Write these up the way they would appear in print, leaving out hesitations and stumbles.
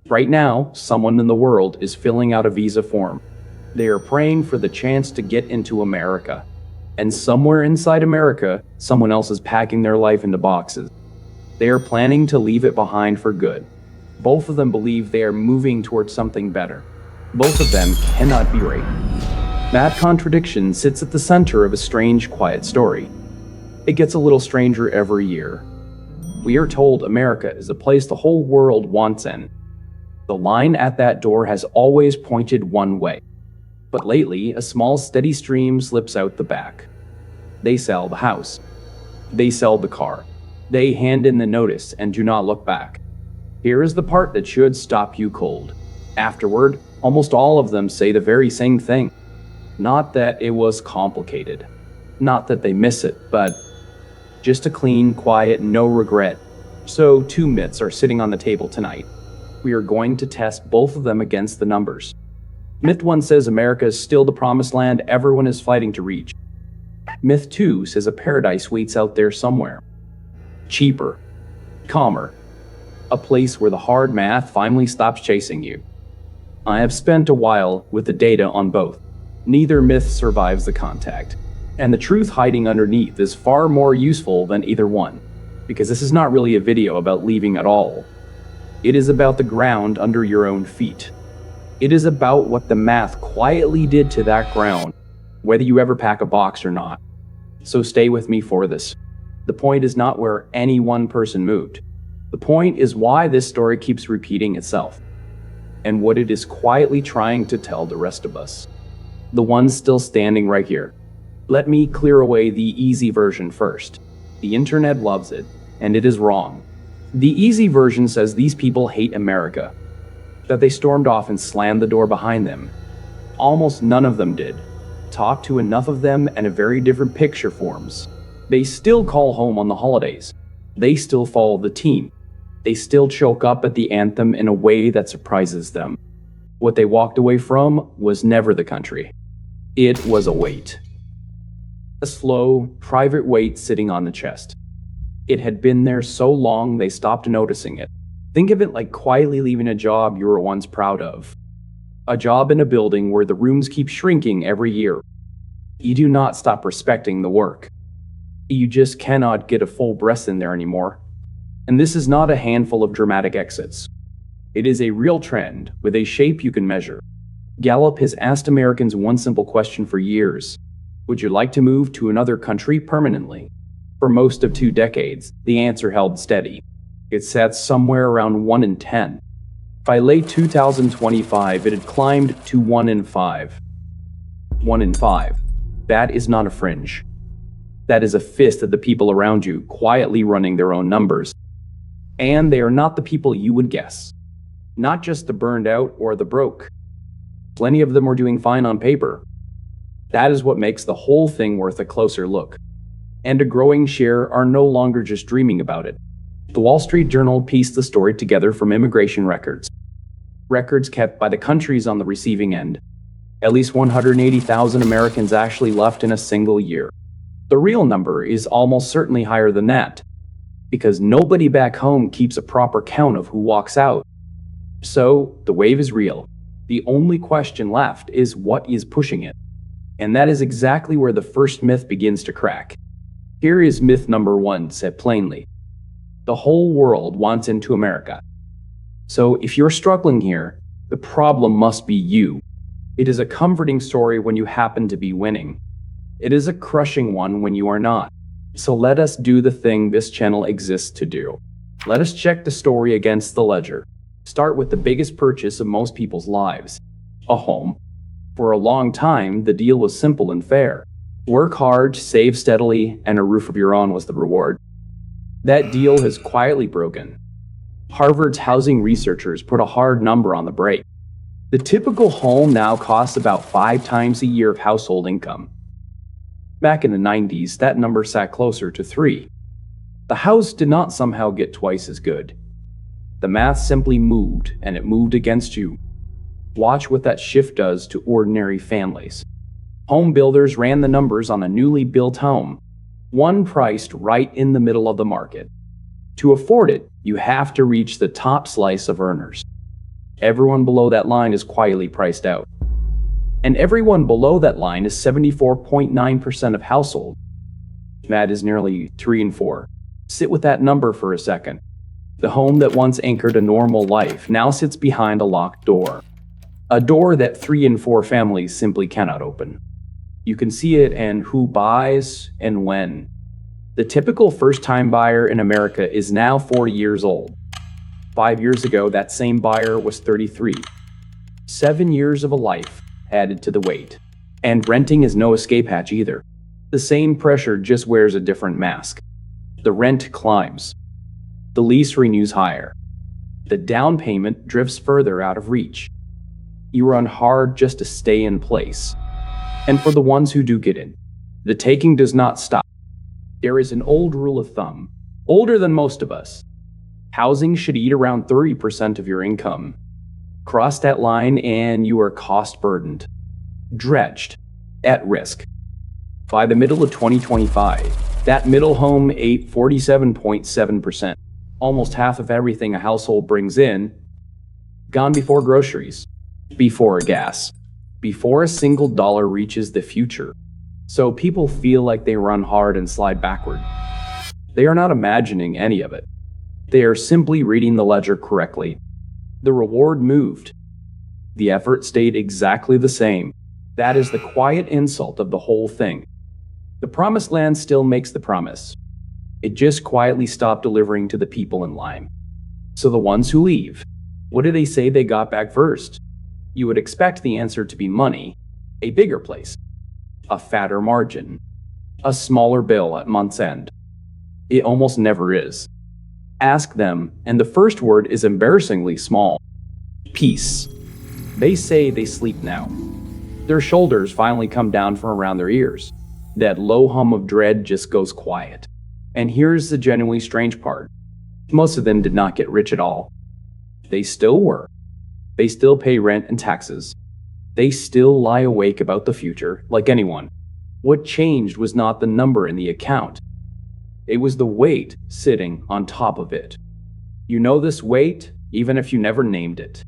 Right now, someone in the world is filling out a visa form. They are praying for the chance to get into America. And somewhere inside America, someone else is packing their life into boxes. They are planning to leave it behind for good. Both of them believe they are moving towards something better. Both of them cannot be right. That contradiction sits at the center of a strange, quiet story. It gets a little stranger every year. We are told America is a place the whole world wants in. The line at that door has always pointed one way. But lately, a small steady stream slips out the back. They sell the house. They sell the car. They hand in the notice and do not look back. Here is the part that should stop you cold. Afterward, almost all of them say the very same thing. Not that it was complicated. Not that they miss it, but just a clean, quiet, no regret. So 2 myths are sitting on the table tonight. We are going to test both of them against the numbers. Myth 1 says America is still the promised land everyone is fighting to reach. Myth 2 says a paradise waits out there somewhere. Cheaper. Calmer. A place where the hard math finally stops chasing you. I have spent a while with the data on both. Neither myth survives the contact. And the truth hiding underneath is far more useful than either one. Because this is not really a video about leaving at all. It is about the ground under your own feet. It is about what the math quietly did to that ground, whether you ever pack a box or not. So stay with me for this. The point is not where any one person moved. The point is why this story keeps repeating itself, and what it is quietly trying to tell the rest of us. The ones still standing right here. Let me clear away the easy version first. The internet loves it, and it is wrong. The easy version says these people hate America, that they stormed off and slammed the door behind them. Almost none of them did. Talk to enough of them and a very different picture forms. They still call home on the holidays. They still follow the team. They still choke up at the anthem in a way that surprises them. What they walked away from was never the country. It was a weight. A slow, private weight sitting on the chest. It had been there so long they stopped noticing it. Think of it like quietly leaving a job you were once proud of. A job in a building where the rooms keep shrinking every year. You do not stop respecting the work. You just cannot get a full breath in there anymore. And this is not a handful of dramatic exits. It is a real trend with a shape you can measure. Gallup has asked Americans one simple question for years. Would you like to move to another country permanently? For most of 2 decades, the answer held steady. It sat somewhere around 1 in 10. By late 2025, it had climbed to 1 in 5. 1 in 5. That is not a fringe. That is a fist of the people around you quietly running their own numbers. And they are not the people you would guess. Not just the burned out or the broke. Plenty of them are doing fine on paper. That is what makes the whole thing worth a closer look. And a growing share are no longer just dreaming about it. The Wall Street Journal pieced the story together from immigration records. Records kept by the countries on the receiving end. At least 180,000 Americans actually left in a single year. The real number is almost certainly higher than that, because nobody back home keeps a proper count of who walks out. So, the wave is real. The only question left is what is pushing it. And that is exactly where the first myth begins to crack. Here is myth number 1, said plainly. The whole world wants into America. So if you're struggling here, the problem must be you. It is a comforting story when you happen to be winning. It is a crushing one when you are not. So let us do the thing this channel exists to do. Let us check the story against the ledger. Start with the biggest purchase of most people's lives. A home. For a long time, the deal was simple and fair. Work hard, save steadily, and a roof of your own was the reward. That deal has quietly broken. Harvard's housing researchers put a hard number on the break. The typical home now costs about 5 times a year of household income. Back in the 90s, that number sat closer to 3. The house did not somehow get twice as good. The math simply moved, and it moved against you. Watch what that shift does to ordinary families. Home builders ran the numbers on a newly built home, one priced right in the middle of the market. To afford it, you have to reach the top slice of earners. Everyone below that line is quietly priced out. And everyone below that line is 74.9% of households. That is nearly 3 in 4. Sit with that number for a second. The home that once anchored a normal life now sits behind a locked door. A door that 3 in 4 families simply cannot open. You can see it in who buys and when. The typical first-time buyer in America is now 40 years old. 5 years ago, that same buyer was 33. 7 years of a life added to the weight. And renting is no escape hatch either. The same pressure just wears a different mask. The rent climbs. The lease renews higher. The down payment drifts further out of reach. You run hard just to stay in place. And for the ones who do get in, the taking does not stop. There is an old rule of thumb, older than most of us. Housing should eat around 30% of your income. Cross that line and you are cost-burdened, dredged, at risk. By the middle of 2025, that middle home ate 47.7%, almost half of everything a household brings in, gone before groceries, before gas, before a single dollar reaches the future. So people feel like they run hard and slide backward. They are not imagining any of it. They are simply reading the ledger correctly. The reward moved. The effort stayed exactly the same. That is the quiet insult of the whole thing. The promised land still makes the promise. It just quietly stopped delivering to the people in line. So the ones who leave, what do they say they got back first? You would expect the answer to be money, a bigger place, a fatter margin, a smaller bill at month's end. It almost never is. Ask them, and the first word is embarrassingly small. Peace. They say they sleep now. Their shoulders finally come down from around their ears. That low hum of dread just goes quiet. And here's the genuinely strange part. Most of them did not get rich at all. They still work. They still pay rent and taxes. They still lie awake about the future, like anyone. What changed was not the number in the account. It was the weight sitting on top of it. You know this weight, even if you never named it.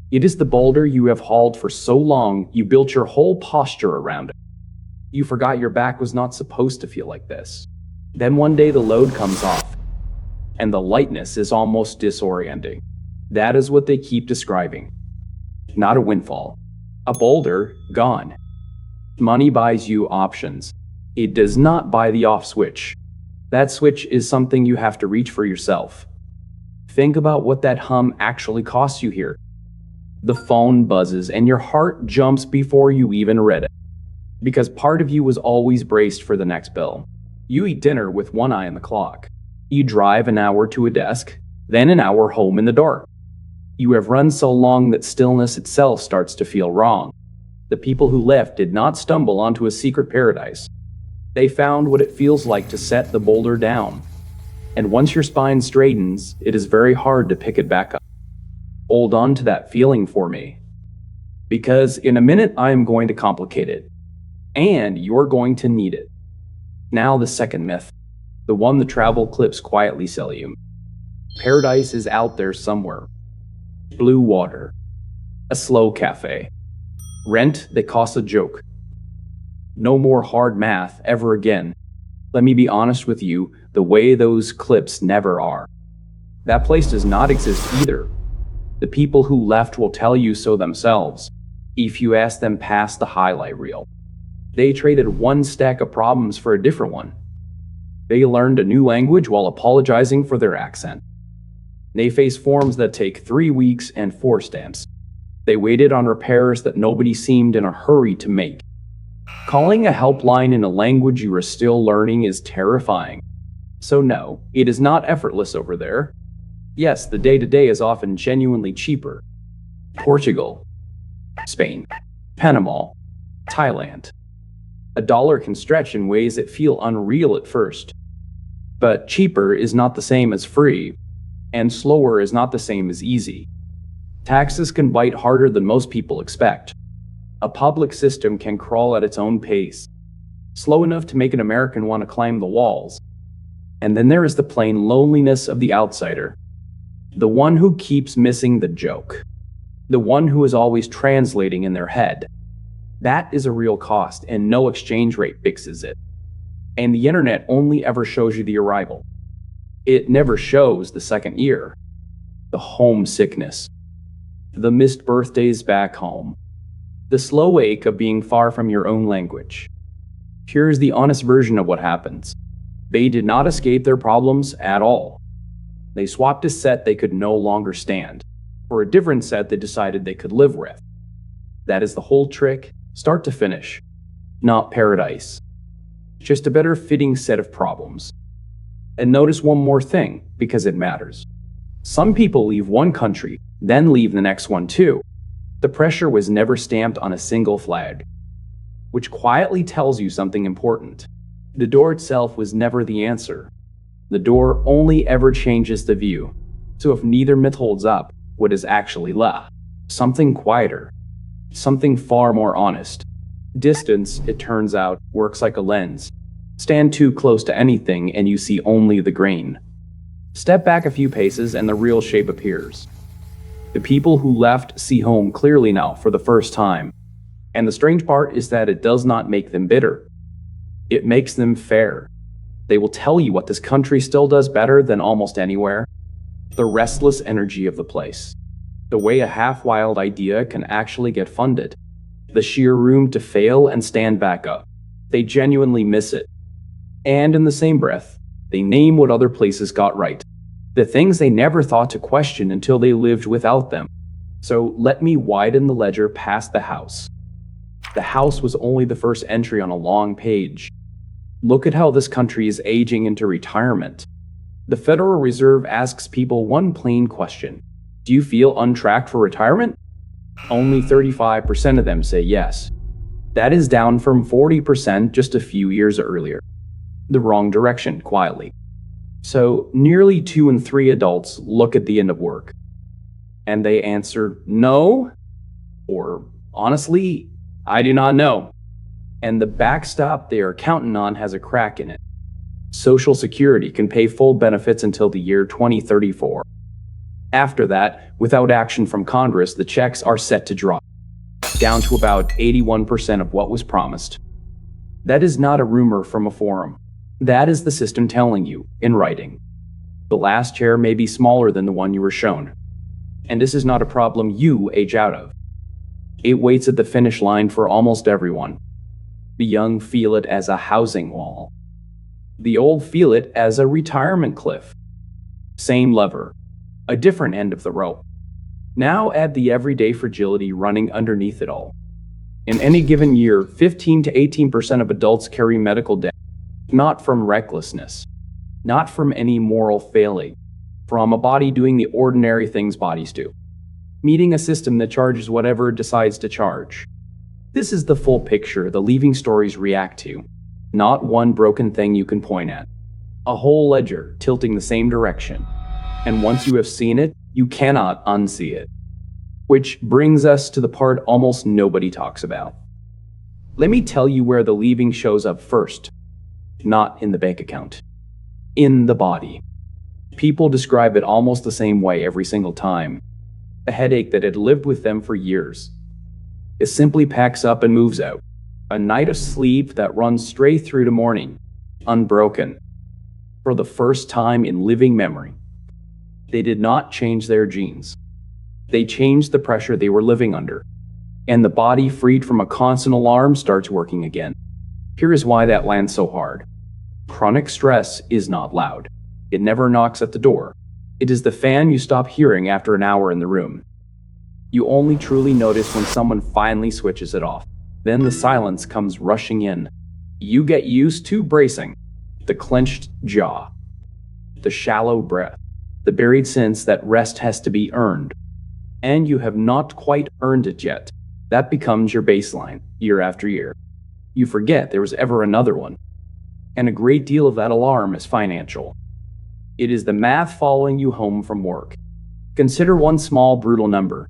It is the boulder you have hauled for so long you built your whole posture around it. You forgot your back was not supposed to feel like this. Then one day the load comes off, and the lightness is almost disorienting. That is what they keep describing. Not a windfall. A boulder gone. Money buys you options. It does not buy the off switch. That switch is something you have to reach for yourself. Think about what that hum actually costs you here. The phone buzzes and your heart jumps before you even read it. Because part of you was always braced for the next bill. You eat dinner with one eye on the clock. You drive an hour to a desk, then an hour home in the dark. You have run so long that stillness itself starts to feel wrong. The people who left did not stumble onto a secret paradise. They found what it feels like to set the boulder down. And once your spine straightens, it is very hard to pick it back up. Hold on to that feeling for me. Because in a minute I am going to complicate it. And you're going to need it. Now the second myth. The one the travel clips quietly sell you. Paradise is out there somewhere. Blue water. A slow cafe. Rent that costs a joke. No more hard math ever again. Let me be honest with you, the way those clips never are. That place does not exist either. The people who left will tell you so themselves, if you ask them past the highlight reel. They traded one stack of problems for a different one. They learned a new language while apologizing for their accent. They faced forms that take 3 weeks and 4 stamps. They waited on repairs that nobody seemed in a hurry to make. Calling a helpline in a language you are still learning is terrifying. So no, it is not effortless over there. Yes, the day-to-day is often genuinely cheaper. Portugal, Spain, Panama, Thailand. A dollar can stretch in ways that feel unreal at first. But cheaper is not the same as free, and slower is not the same as easy. Taxes can bite harder than most people expect. A public system can crawl at its own pace, slow enough to make an American want to climb the walls. And then there is the plain loneliness of the outsider, the one who keeps missing the joke. the one who is always translating in their head. That is a real cost, and no exchange rate fixes it. And the internet only ever shows you the arrival. It never shows the second year, the homesickness, the missed birthdays back home, the slow ache of being far from your own language. Here's the honest version of what happens. They did not escape their problems at all. They swapped a set they could no longer stand for a different set they decided they could live with. That is the whole trick, start to finish. Not paradise. Just a better fitting set of problems. And notice one more thing, because it matters. Some people leave one country, then leave the next one too. The pressure was never stamped on a single flag, which quietly tells you something important. The door itself was never the answer. The door only ever changes the view. So if neither myth holds up, what is actually left? Something quieter. Something far more honest. Distance, it turns out, works like a lens. Stand too close to anything and you see only the grain. Step back a few paces and the real shape appears. The people who left see home clearly now for the first time. And the strange part is that it does not make them bitter. It makes them fair. They will tell you what this country still does better than almost anywhere. The restless energy of the place. The way a half-wild idea can actually get funded. The sheer room to fail and stand back up. They genuinely miss it. And in the same breath, they name what other places got right. The things they never thought to question until they lived without them. So let me widen the ledger past the house. The house was only the first entry on a long page. Look at how this country is aging into retirement. The Federal Reserve asks people one plain question. Do you feel on track for retirement? Only 35% of them say yes. That is down from 40% just a few years earlier. The wrong direction, quietly. So nearly 2 in 3 adults look at the end of work. And they answer, no, or honestly, I do not know. And the backstop they are counting on has a crack in it. Social Security can pay full benefits until the year 2034. After that, without action from Congress, the checks are set to drop, down to about 81% of what was promised. That is not a rumor from a forum. That is the system telling you, in writing. The last chair may be smaller than the one you were shown. And this is not a problem you age out of. It waits at the finish line for almost everyone. The young feel it as a housing wall. The old feel it as a retirement cliff. Same lever, a different end of the rope. Now add the everyday fragility running underneath it all. In any given year, 15 to 18% of adults carry medical debt, not from recklessness, not from any moral failing, from a body doing the ordinary things bodies do, meeting a system that charges whatever it decides to charge. This is the full picture the leaving stories react to, not one broken thing you can point at. A whole ledger tilting the same direction. And once you have seen it, you cannot unsee it. Which brings us to the part almost nobody talks about. Let me tell you where the leaving shows up first. Not in the bank account. In the body. People describe it almost the same way every single time. A headache that had lived with them for years. It simply packs up and moves out. A night of sleep that runs straight through to morning. Unbroken. For the first time in living memory. They did not change their genes. They changed the pressure they were living under. And the body, freed from a constant alarm, starts working again. Here is why that lands so hard. Chronic stress is not loud. It never knocks at the door. It is the fan you stop hearing after an hour in the room. You only truly notice when someone finally switches it off. Then the silence comes rushing in. You get used to bracing. The clenched jaw. The shallow breath. The buried sense that rest has to be earned. And you have not quite earned it yet. That becomes your baseline, year after year. You forget there was ever another one. And a great deal of that alarm is financial. It is the math following you home from work. Consider one small, brutal number.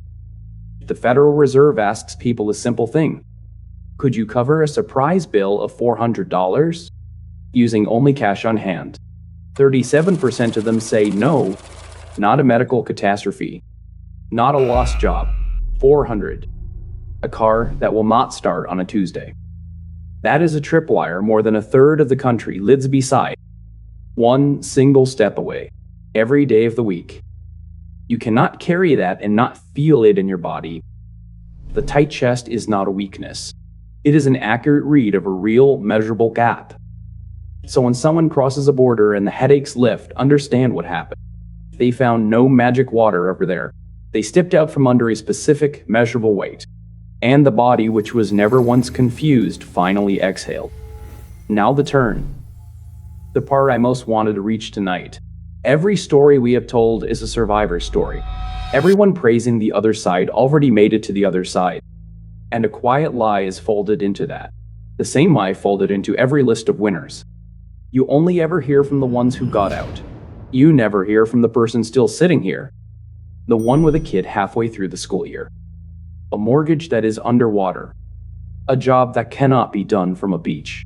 The Federal Reserve asks people a simple thing. Could you cover a surprise bill of $400? Using only cash on hand. 37% of them say no, not a medical catastrophe. Not a lost job. 400. A car that will not start on a Tuesday. That is a tripwire more than a third of the country lives beside, one single step away, every day of the week. You cannot carry that and not feel it in your body. The tight chest is not a weakness. It is an accurate read of a real, measurable gap. So when someone crosses a border and the headaches lift, understand what happened. They found no magic water over there. They stepped out from under a specific, measurable weight. And the body, which was never once confused, finally exhaled. Now the turn. The part I most wanted to reach tonight. Every story we have told is a survivor story. Everyone praising the other side already made it to the other side. And a quiet lie is folded into that. The same lie folded into every list of winners. You only ever hear from the ones who got out. You never hear from the person still sitting here. The one with a kid halfway through the school year. A mortgage that is underwater. A job that cannot be done from a beach.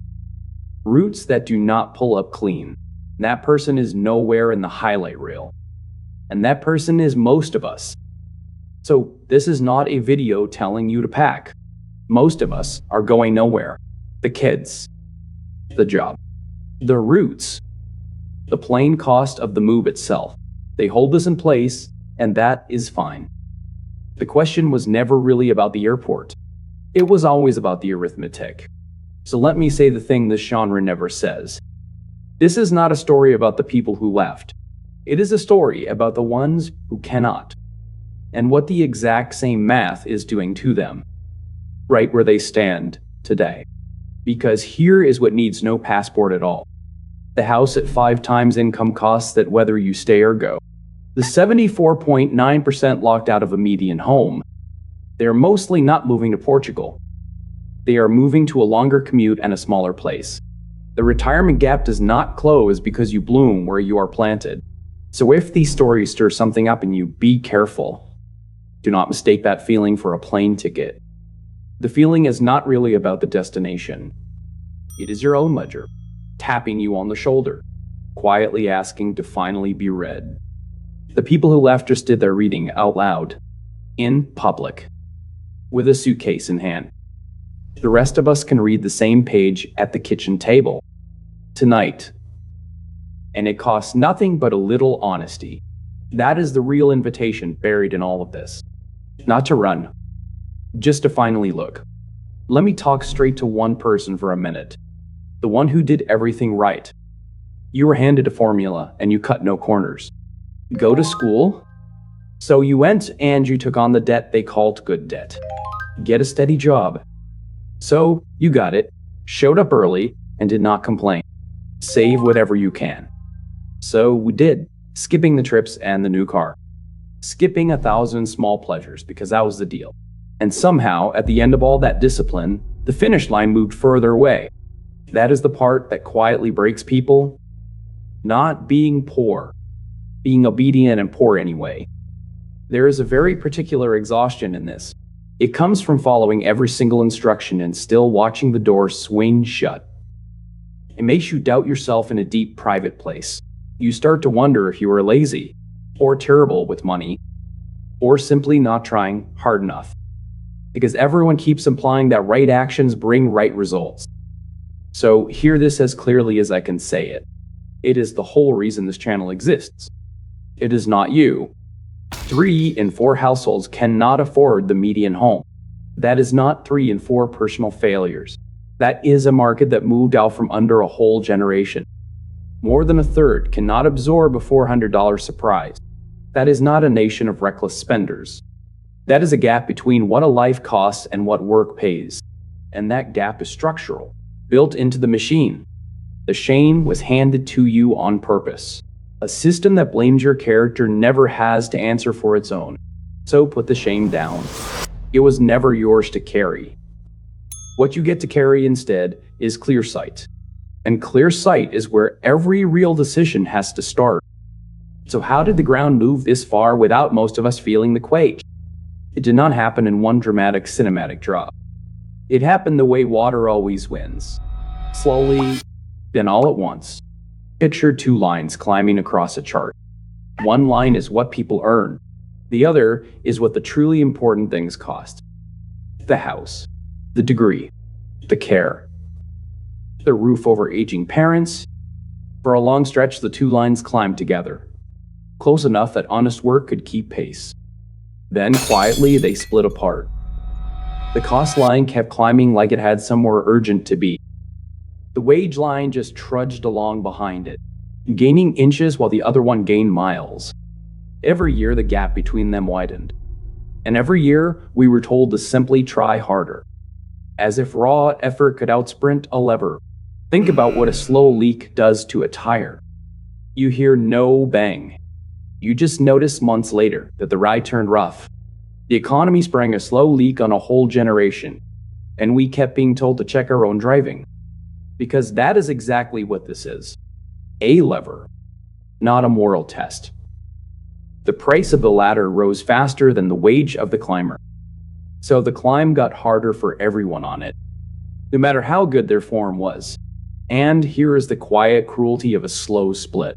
Roots that do not pull up clean. That person is nowhere in the highlight reel. And that person is most of us. So this is not a video telling you to pack. Most of us are going nowhere. The kids. The job. The roots. The plain cost of the move itself. They hold us in place, and that is fine. The question was never really about the airport. It was always about the arithmetic. So let me say the thing this genre never says. This is not a story about the people who left. It is a story about the ones who cannot, and what the exact same math is doing to them, right where they stand today. Because here is what needs no passport at all. The house at 5 times income costs that whether you stay or go. The 74.9% locked out of a median home. They are mostly not moving to Portugal. They are moving to a longer commute and a smaller place. The retirement gap does not close because you bloom where you are planted. So if these stories stir something up in you, be careful. Do not mistake that feeling for a plane ticket. The feeling is not really about the destination. It is your own ledger, tapping you on the shoulder, quietly asking to finally be read. The people who left just did their reading out loud, in public, with a suitcase in hand. The rest of us can read the same page at the kitchen table, tonight. And it costs nothing but a little honesty. That is the real invitation buried in all of this. Not to run, just to finally look. Let me talk straight to one person for a minute. The one who did everything right. You were handed a formula and you cut no corners. Go to school? So you went and you took on the debt they called good debt. Get a steady job. So you got it, showed up early, and did not complain. Save whatever you can. So we did, skipping the trips and the new car. Skipping 1,000 small pleasures because that was the deal. And somehow, at the end of all that discipline, the finish line moved further away. That is the part that quietly breaks people. Not being poor. Being obedient and poor anyway. There is a very particular exhaustion in this. It comes from following every single instruction and still watching the door swing shut. It makes you doubt yourself in a deep private place. You start to wonder if you are lazy, or terrible with money, or simply not trying hard enough. Because everyone keeps implying that right actions bring right results. So hear this as clearly as I can say it. It is the whole reason this channel exists. It is not you. 3 in 4 households cannot afford the median home. That is not 3 in 4 personal failures. That is a market that moved out from under a whole generation. More than a third cannot absorb a $400 surprise. That is not a nation of reckless spenders. That is a gap between what a life costs and what work pays. And that gap is structural, built into the machine. The shame was handed to you on purpose. A system that blames your character never has to answer for its own. So put the shame down. It was never yours to carry. What you get to carry instead is clear sight. And clear sight is where every real decision has to start. So how did the ground move this far without most of us feeling the quake? It did not happen in one dramatic cinematic drop. It happened the way water always wins. Slowly, then all at once. Picture 2 lines climbing across a chart. One line is what people earn. The other is what the truly important things cost: the house, the degree, the care, the roof over aging parents. For a long stretch, the two lines climbed together, close enough that honest work could keep pace. Then, quietly, they split apart. The cost line kept climbing like it had somewhere urgent to be. The wage line just trudged along behind it, gaining inches while the other one gained miles. Every year, the gap between them widened. And every year, we were told to simply try harder, as if raw effort could outsprint a lever. Think about what a slow leak does to a tire. You hear no bang. You just notice months later that the ride turned rough. The economy sprang a slow leak on a whole generation, and we kept being told to check our own driving. Because that is exactly what this is: a lever, not a moral test. The price of the ladder rose faster than the wage of the climber. So the climb got harder for everyone on it, no matter how good their form was. And here is the quiet cruelty of a slow split.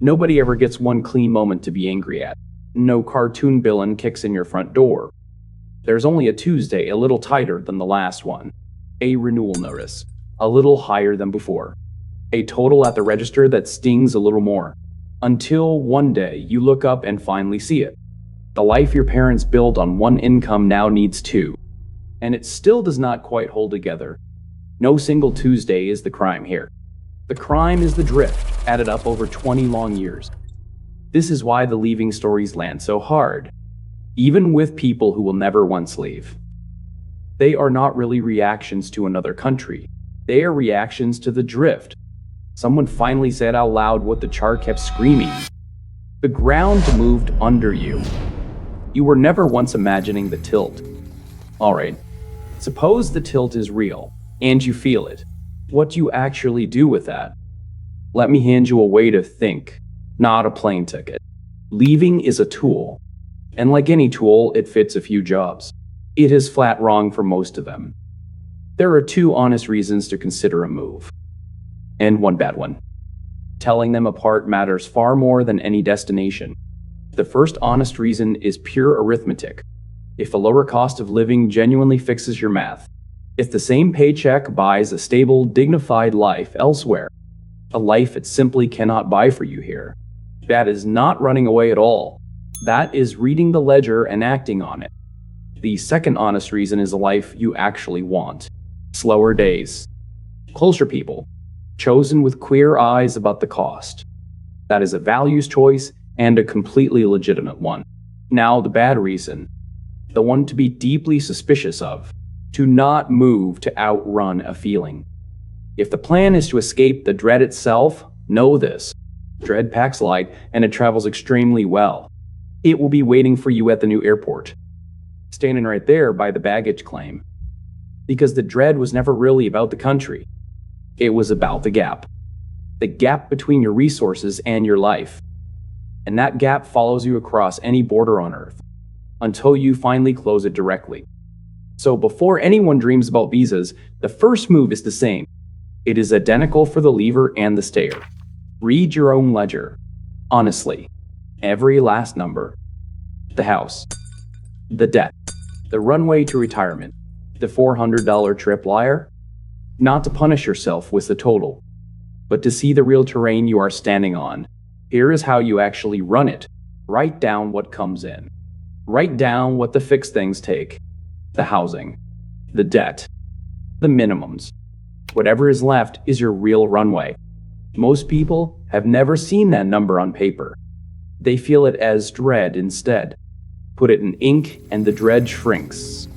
Nobody ever gets one clean moment to be angry at. No cartoon villain kicks in your front door. There's only a Tuesday a little tighter than the last one, a renewal notice a little higher than before, a total at the register that stings a little more, until one day you look up and finally see it. The life your parents built on one income now needs two, and it still does not quite hold together. No single Tuesday is the crime here. The crime is the drift, added up over 20 long years. This is why the leaving stories land so hard, even with people who will never once leave. They are not really reactions to another country. They are reactions to the drift. Someone finally said out loud what the chart kept screaming. The ground moved under you. You were never once imagining the tilt. Alright, suppose the tilt is real, and you feel it. What do you actually do with that? Let me hand you a way to think, not a plane ticket. Leaving is a tool, and like any tool, it fits a few jobs. It is flat wrong for most of them. There are two honest reasons to consider a move, and one bad one. Telling them apart matters far more than any destination. The first honest reason is pure arithmetic. If a lower cost of living genuinely fixes your math, if the same paycheck buys a stable, dignified life elsewhere, a life it simply cannot buy for you here, that is not running away at all. That is reading the ledger and acting on it. The second honest reason is a life you actually want. Slower days, closer people, chosen with clear eyes about the cost. That is a values choice and a completely legitimate one. Now the bad reason, the one to be deeply suspicious of, to not move to outrun a feeling. If the plan is to escape the dread itself, know this: dread packs light and it travels extremely well. It will be waiting for you at the new airport, standing right there by the baggage claim. Because the dread was never really about the country. It was about the gap between your resources and your life. And that gap follows you across any border on Earth, until you finally close it directly. So before anyone dreams about visas, the first move is the same. It is identical for the leaver and the stayer. Read your own ledger. Honestly. Every last number. The house. The debt. The runway to retirement. The $400 trip liar. Not to punish yourself with the total, but to see the real terrain you are standing on. Here is how you actually run it. Write down what comes in. Write down what the fixed things take. The housing. The debt. The minimums. Whatever is left is your real runway. Most people have never seen that number on paper. They feel it as dread instead. Put it in ink and the dread shrinks,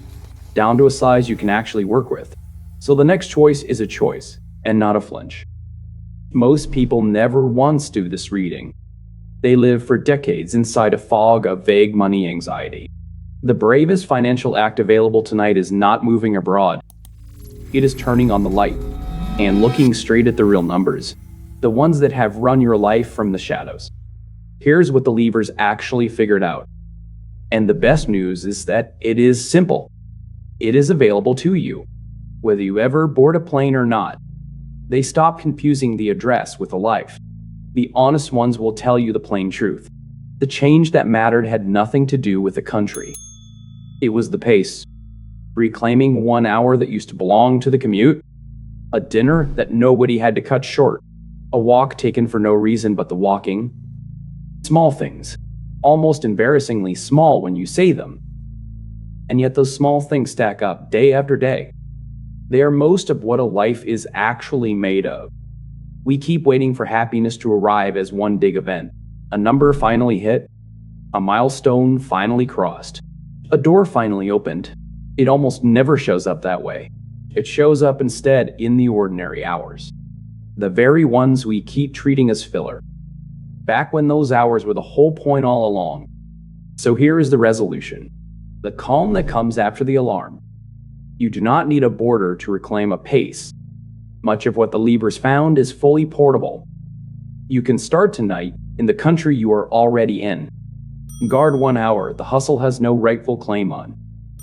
down to a size you can actually work with. So the next choice is a choice, and not a flinch. Most people never once do this reading. They live for decades inside a fog of vague money anxiety. The bravest financial act available tonight is not moving abroad. It is turning on the light and looking straight at the real numbers, the ones that have run your life from the shadows. Here's what the leavers actually figured out. And the best news is that it is simple. It is available to you, whether you ever board a plane or not. They stop confusing the address with a life. The honest ones will tell you the plain truth. The change that mattered had nothing to do with the country. It was the pace. Reclaiming 1 hour that used to belong to the commute, a dinner that nobody had to cut short, a walk taken for no reason but the walking. Small things, almost embarrassingly small when you say them. And yet those small things stack up day after day. They are most of what a life is actually made of. We keep waiting for happiness to arrive as one big event. A number finally hit, a milestone finally crossed, a door finally opened. It almost never shows up that way. It shows up instead in the ordinary hours. The very ones we keep treating as filler. Back when those hours were the whole point all along. So here is the resolution. The calm that comes after the alarm. You do not need a border to reclaim a pace. Much of what the levers found is fully portable. You can start tonight in the country you are already in. Guard 1 hour the hustle has no rightful claim on.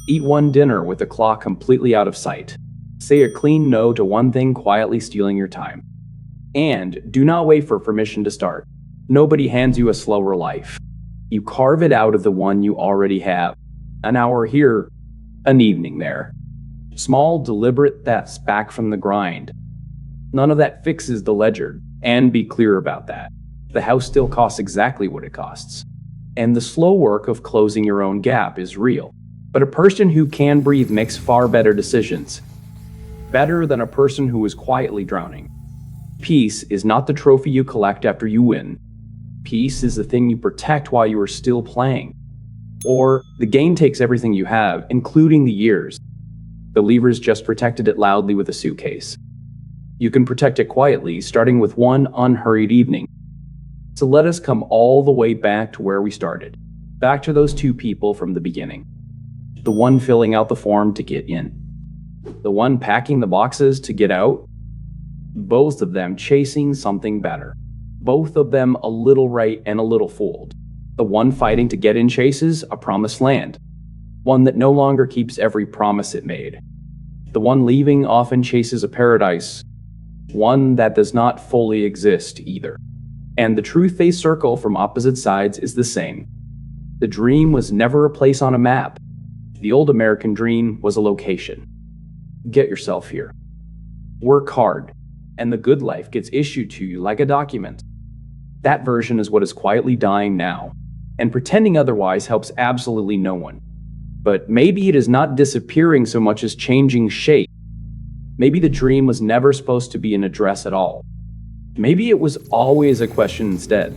Eat one dinner with the clock completely out of sight. Say a clean no to one thing quietly stealing your time. And do not wait for permission to start. Nobody hands you a slower life. You carve it out of the one you already have. An hour here, an evening there. Small, deliberate thefts back from the grind. None of that fixes the ledger, and be clear about that. The house still costs exactly what it costs. And the slow work of closing your own gap is real. But a person who can breathe makes far better decisions. Better than a person who is quietly drowning. Peace is not the trophy you collect after you win. Peace is the thing you protect while you are still playing. Or the game takes everything you have, including the years. The levers just protected it loudly with a suitcase. You can protect it quietly, starting with one unhurried evening. So let us come all the way back to where we started. Back to those two people from the beginning. The one filling out the form to get in. The one packing the boxes to get out. Both of them chasing something better. Both of them a little right and a little fooled. The one fighting to get in chases a promised land. One that no longer keeps every promise it made. The one leaving often chases a paradise. One that does not fully exist either. And the truth they circle from opposite sides is the same. The dream was never a place on a map. The old American dream was a location. Get yourself here. Work hard, and the good life gets issued to you like a document. That version is what is quietly dying now, and pretending otherwise helps absolutely no one. But maybe it is not disappearing so much as changing shape. Maybe the dream was never supposed to be an address at all. Maybe it was always a question instead.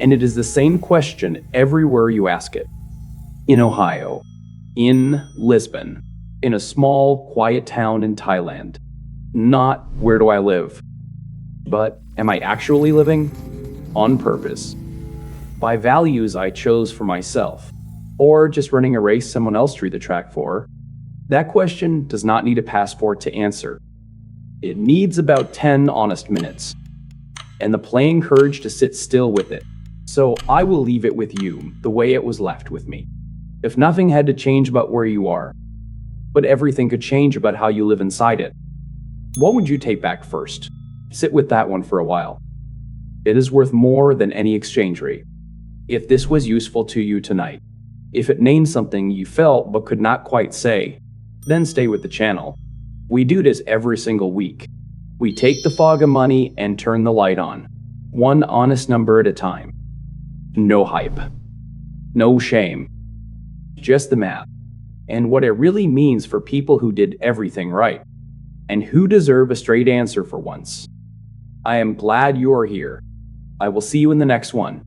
And it is the same question everywhere you ask it. In Ohio, in Lisbon, in a small, quiet town in Thailand. Not where do I live, but am I actually living? On purpose. By values I chose for myself, or just running a race someone else drew the track for. That question does not need a passport to answer. It needs about 10 honest minutes, and the playing courage to sit still with it. So I will leave it with you the way it was left with me. If nothing had to change about where you are, but everything could change about how you live inside it, what would you take back first? Sit with that one for a while. It is worth more than any exchange rate. If this was useful to you tonight, if it named something you felt but could not quite say, then stay with the channel. We do this every single week. We take the fog of money and turn the light on, one honest number at a time. No hype. No shame. Just the math. And what it really means for people who did everything right, and who deserve a straight answer for once. I am glad you're here. I will see you in the next one.